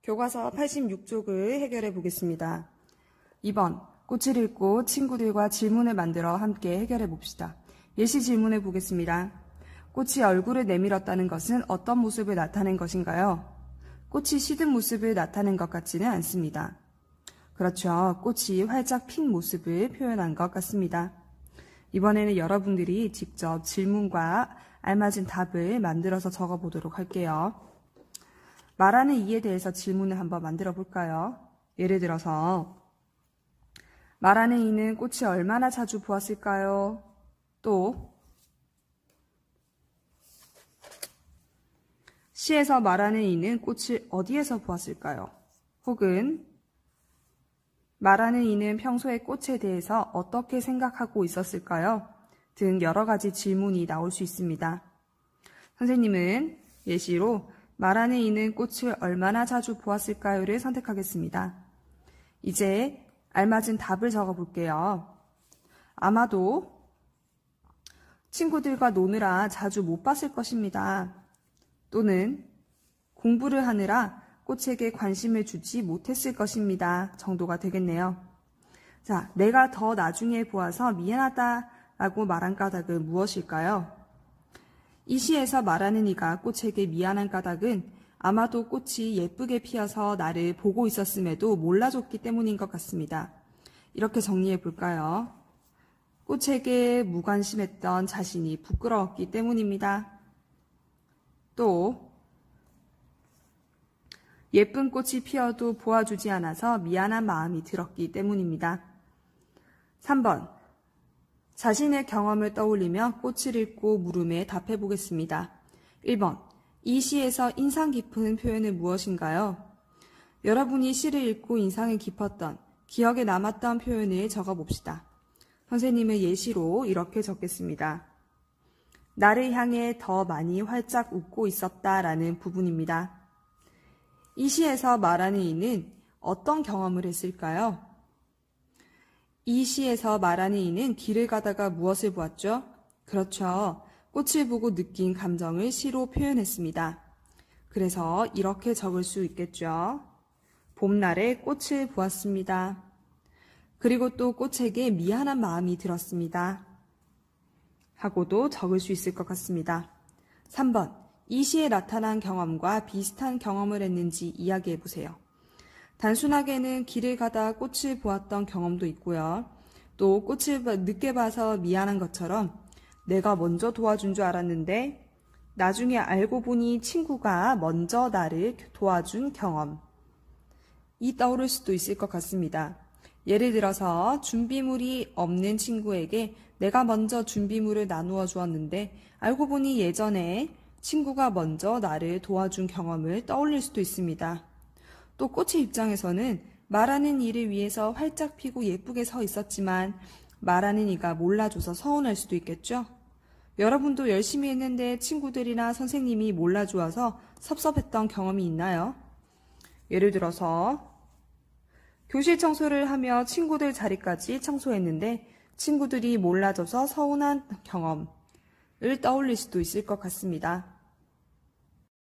교과서 86쪽을 해결해 보겠습니다. 2번, 꽃을 읽고 친구들과 질문을 만들어 함께 해결해 봅시다. 예시 질문을 보겠습니다. 꽃이 얼굴을 내밀었다는 것은 어떤 모습을 나타낸 것인가요? 꽃이 시든 모습을 나타낸 것 같지는 않습니다. 그렇죠. 꽃이 활짝 핀 모습을 표현한 것 같습니다. 이번에는 여러분들이 직접 질문과 알맞은 답을 만들어서 적어보도록 할게요. 말하는 이에 대해서 질문을 한번 만들어 볼까요? 예를 들어서 말하는 이는 꽃이 얼마나 자주 보았을까요? 또 시에서 말하는 이는 꽃을 어디에서 보았을까요? 혹은 말하는 이는 평소에 꽃에 대해서 어떻게 생각하고 있었을까요? 등 여러 가지 질문이 나올 수 있습니다. 선생님은 예시로 말하는 이는 꽃을 얼마나 자주 보았을까요를 선택하겠습니다. 이제 알맞은 답을 적어볼게요. 아마도 친구들과 노느라 자주 못 봤을 것입니다. 또는 공부를 하느라 꽃에게 관심을 주지 못했을 것입니다. 정도가 되겠네요. 자, 내가 더 나중에 보아서 미안하다라고 말한 까닭은 무엇일까요? 이 시에서 말하는 이가 꽃에게 미안한 까닭은 아마도 꽃이 예쁘게 피어서 나를 보고 있었음에도 몰라줬기 때문인 것 같습니다. 이렇게 정리해 볼까요? 꽃에게 무관심했던 자신이 부끄러웠기 때문입니다. 또 예쁜 꽃이 피어도 보아주지 않아서 미안한 마음이 들었기 때문입니다. 3번, 자신의 경험을 떠올리며 꽃을 읽고 물음에 답해 보겠습니다. 1번, 이 시에서 인상 깊은 표현은 무엇인가요? 여러분이 시를 읽고 인상이 깊었던, 기억에 남았던 표현을 적어봅시다. 선생님은 예시로 이렇게 적겠습니다. 나를 향해 더 많이 활짝 웃고 있었다라는 부분입니다. 이 시에서 말하는 이는 어떤 경험을 했을까요? 이 시에서 말하는 이는 길을 가다가 무엇을 보았죠? 그렇죠. 꽃을 보고 느낀 감정을 시로 표현했습니다. 그래서 이렇게 적을 수 있겠죠. 봄날에 꽃을 보았습니다. 그리고 또 꽃에게 미안한 마음이 들었습니다. 하고도 적을 수 있을 것 같습니다. 3번, 이 시에 나타난 경험과 비슷한 경험을 했는지 이야기해 보세요. 단순하게는 길을 가다 꽃을 보았던 경험도 있고요. 또 꽃을 늦게 봐서 미안한 것처럼 내가 먼저 도와준 줄 알았는데 나중에 알고 보니 친구가 먼저 나를 도와준 경험. 이 떠오를 수도 있을 것 같습니다. 예를 들어서 준비물이 없는 친구에게 내가 먼저 준비물을 나누어 주었는데 알고 보니 예전에 친구가 먼저 나를 도와준 경험을 떠올릴 수도 있습니다. 또 꽃의 입장에서는 말하는 이를 위해서 활짝 피고 예쁘게 서 있었지만 말하는 이가 몰라줘서 서운할 수도 있겠죠. 여러분도 열심히 했는데 친구들이나 선생님이 몰라주어서 섭섭했던 경험이 있나요? 예를 들어서 교실 청소를 하며 친구들 자리까지 청소했는데 친구들이 몰라줘서 서운한 경험을 떠올릴 수도 있을 것 같습니다.